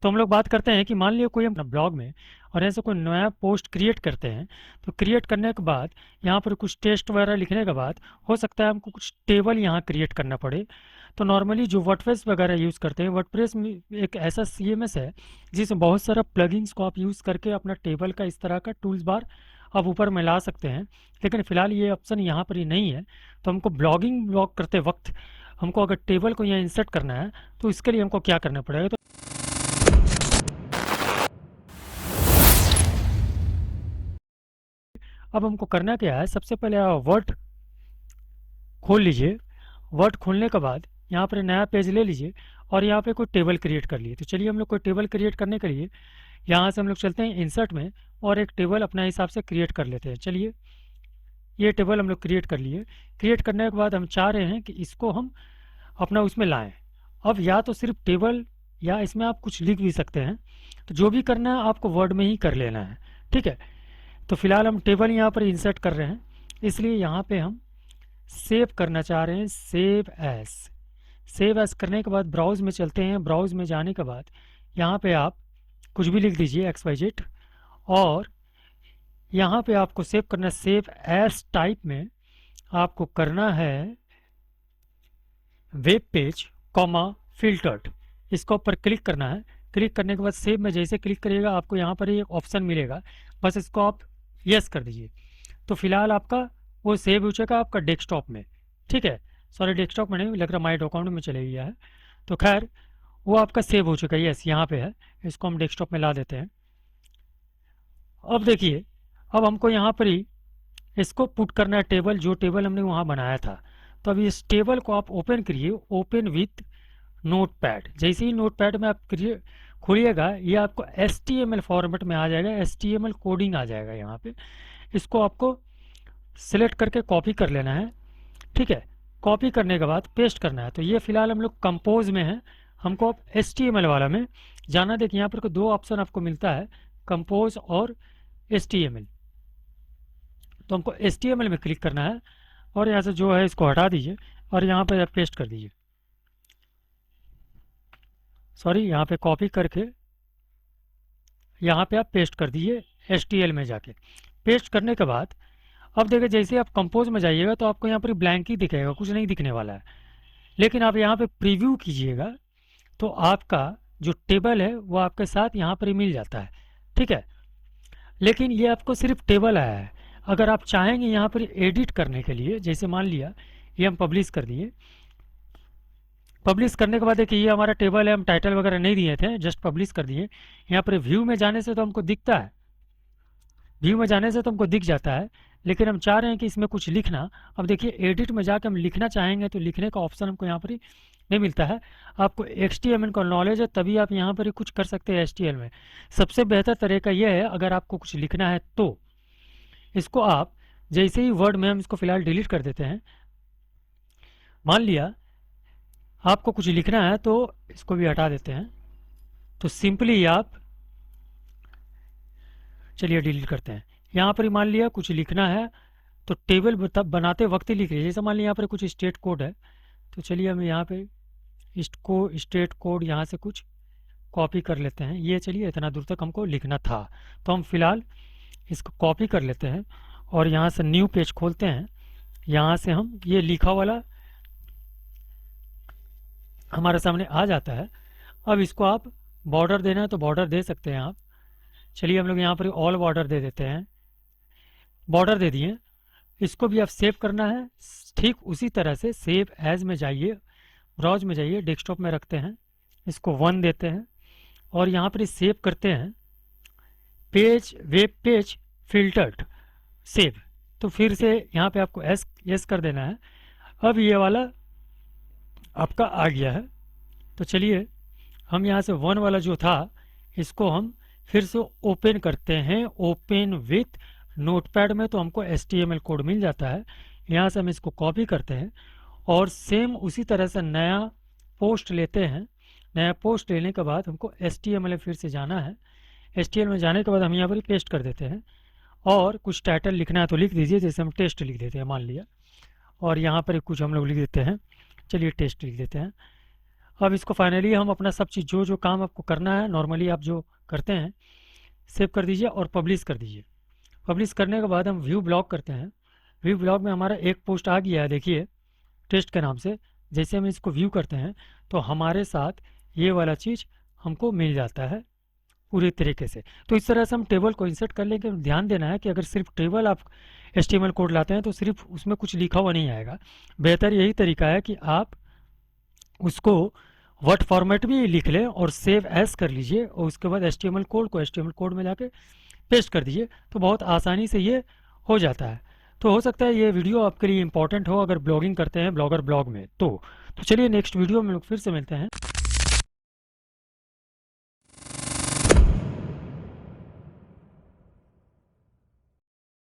तो हम लोग बात करते हैं कि मान लिया कोई हम ब्लॉग में और ऐसे कोई नया पोस्ट क्रिएट करते हैं। तो क्रिएट करने के बाद यहाँ पर कुछ टेस्ट वगैरह लिखने के बाद हो सकता है हमको कुछ टेबल यहाँ क्रिएट करना पड़े। तो नॉर्मली जो वर्डप्रेस वगैरह यूज़ करते हैं, वर्डप्रेस में एक ऐसा सीएमएस है जिसमें बहुत सारा प्लगइन्स को आप यूज़ करके अपना टेबल का इस तरह का टूल्स बार आप ऊपर में ला सकते हैं। लेकिन फ़िलहाल ये ऑप्शन यहाँ पर ही नहीं है। तो हमको ब्लॉग करते वक्त हमको अगर टेबल को यहाँ इंसर्ट करना है तो इसके लिए हमको क्या करना पड़ेगा। तो अब हमको करना क्या है, सबसे पहले आप वर्ड खोल लीजिए। वर्ड खोलने के बाद यहाँ पर नया पेज ले लीजिए और यहाँ पे कोई टेबल क्रिएट कर लिए। तो चलिए हम लोग कोई टेबल क्रिएट करने के लिए यहाँ से हम लोग चलते हैं इंसर्ट में और एक टेबल अपना हिसाब से क्रिएट कर लेते हैं। चलिए ये टेबल हम लोग क्रिएट कर लिए। क्रिएट करने के बाद हम चाह रहे हैं कि इसको हम अपना उसमें लाएं। अब या तो सिर्फ टेबल या इसमें आप कुछ लिख भी सकते हैं। तो जो भी करना है आपको वर्ड में ही कर लेना है, ठीक है। तो फिलहाल हम टेबल यहाँ पर इंसर्ट कर रहे हैं, इसलिए यहाँ पे हम सेव करना चाह रहे हैं, सेव एज। सेव एज करने के बाद ब्राउज में चलते हैं। ब्राउज में जाने के बाद यहाँ पे आप कुछ भी लिख दीजिए XYZ और यहाँ पे आपको सेव करना है। सेव एज टाइप में आपको करना है वेब पेज कॉमा फिल्टर्ड, इसके ऊपर क्लिक करना है। क्लिक करने के बाद सेव में जैसे क्लिक करिएगा आपको यहाँ पर एक ऑप्शन मिलेगा, बस इसको आप यस कर दीजिए। तो फिलहाल आपका वो सेव हो चुका आपका डेस्कटॉप में, ठीक है। सॉरी डेस्कटॉप में नहीं, लग रहा माई डॉक्यूमेंट में चले गया है। तो खैर वो आपका सेव हो चुका है, यस यहाँ पे है। इसको हम डेस्कटॉप में ला देते हैं। अब देखिए, अब हमको यहाँ पर ही इसको पुट करना है टेबल, जो टेबल हमने वहाँ बनाया था। तो अभी इस टेबल को आप ओपन करिए, ओपन विथ नोटपैड। जैसे ही नोटपैड में आप खोलिएगा ये आपको HTML फॉर्मेट में आ जाएगा, HTML कोडिंग आ जाएगा यहाँ पे। इसको आपको सिलेक्ट करके कॉपी कर लेना है, ठीक है। कॉपी करने के बाद पेस्ट करना है। तो ये फिलहाल हम लोग कंपोज में है, हमको अब HTML वाला में जाना। देखिए यहाँ पर दो ऑप्शन आपको मिलता है, कंपोज और HTML। तो हमको HTML में क्लिक करना है और यहाँ से जो है इसको हटा दीजिए और यहाँ पर पेस्ट कर दीजिए। सॉरी यहाँ पे कॉपी करके यहाँ पे आप पेस्ट कर दीजिए HTML में जाके। पेस्ट करने के बाद अब देखिए जैसे आप कंपोज में जाइएगा तो आपको यहाँ पर ब्लैंक ही दिखेगा, कुछ नहीं दिखने वाला है। लेकिन आप यहाँ पे प्रीव्यू कीजिएगा तो आपका जो टेबल है वो आपके साथ यहाँ पर ही मिल जाता है, ठीक है। लेकिन ये आपको सिर्फ टेबल आया है। अगर आप चाहेंगे यहाँ पर एडिट करने के लिए, जैसे मान लिया ये हम पब्लिश कर दिए। पब्लिश करने के बाद देखिए ये हमारा टेबल है, हम टाइटल वगैरह नहीं दिए थे, जस्ट पब्लिश कर दिए। यहाँ पर व्यू में जाने से तो हमको दिखता है, व्यू में जाने से तो हमको दिख जाता है। लेकिन हम चाह रहे हैं कि इसमें कुछ लिखना। अब देखिए एडिट में जाकर हम लिखना चाहेंगे तो लिखने का ऑप्शन हमको यहाँ पर ही नहीं मिलता है। आपको HTML का नॉलेज है तभी आप यहाँ पर ही कुछ कर सकते हैं HTML में। सबसे बेहतर तरीका यह है, अगर आपको कुछ लिखना है तो इसको आप जैसे ही वर्ड में हम इसको फिलहाल डिलीट कर देते हैं। मान लिया आपको कुछ लिखना है तो इसको भी हटा देते हैं। तो सिंपली आप चलिए डिलीट करते हैं। यहाँ पर ही मान लिया कुछ लिखना है तो टेबल बनाते वक्त ही लिख लीजिए। जैसे मान लिया यहाँ पर कुछ स्टेट कोड है, तो चलिए हम यहाँ पे इसको स्टेट कोड यहाँ से कुछ कॉपी कर लेते हैं। ये चलिए इतना दूर तक हमको लिखना था, तो हम फिलहाल इसको कॉपी कर लेते हैं और यहाँ से न्यू पेज खोलते हैं। यहाँ से हम ये लिखा वाला हमारे सामने आ जाता है। अब इसको आप बॉर्डर देना है तो बॉर्डर दे सकते हैं आप। चलिए हम लोग यहाँ पर ऑल बॉर्डर दे देते हैं, बॉर्डर दे दिए। इसको भी आप सेव करना है, ठीक उसी तरह से सेव एज में जाइए, ब्राउज में जाइए, डेस्कटॉप में रखते हैं, इसको 1 देते हैं और यहाँ पर सेव करते हैं page, web page filtered save. तो फिर से यहाँ पे आपको यस कर देना है। अब ये वाला आपका आ गया है। तो चलिए हम यहाँ से 1 वाला जो था इसको हम फिर से ओपन करते हैं, ओपन विथ नोटपैड में। तो हमको HTML कोड मिल जाता है। यहाँ से हम इसको कॉपी करते हैं और सेम उसी तरह से नया पोस्ट लेते हैं। नया पोस्ट लेने के बाद हमको HTML में फिर से जाना है। HTML में जाने के बाद हम यहाँ पर पेस्ट कर देते हैं और कुछ टाइटल लिखना है तो लिख दीजिए। जैसे हम टेस्ट लिख देते हैं मान लिया, और यहाँ पर कुछ हम लोग लिख देते हैं, चलिए टेस्ट लिख देते हैं। अब इसको फाइनली हम अपना सब चीज़ जो जो काम आपको करना है नॉर्मली आप जो करते हैं सेव कर दीजिए और पब्लिश कर दीजिए। पब्लिश करने के बाद हम व्यू ब्लॉग करते हैं। व्यू ब्लॉग में हमारा एक पोस्ट आ गया है, देखिए टेस्ट के नाम से। जैसे हम इसको व्यू करते हैं तो हमारे साथ ये वाला चीज़ हमको मिल जाता है पूरी तरीके से। तो इस तरह से हम टेबल को इंसर्ट कर लेंगे। ध्यान देना है कि अगर सिर्फ टेबल आप HTML कोड लाते हैं तो सिर्फ उसमें कुछ लिखा हुआ नहीं आएगा। बेहतर यही तरीका है कि आप उसको वर्ड फॉर्मेट भी लिख लें और सेव एज कर लीजिए और उसके बाद HTML कोड को HTML कोड में जाके पेस्ट कर दीजिए, तो बहुत आसानी से ये हो जाता है। तो हो सकता है ये वीडियो आपके लिए इंपॉर्टेंट हो अगर ब्लॉगिंग करते हैं ब्लॉगर ब्लॉग में। तो चलिए नेक्स्ट वीडियो में लोग फिर से मिलते हैं।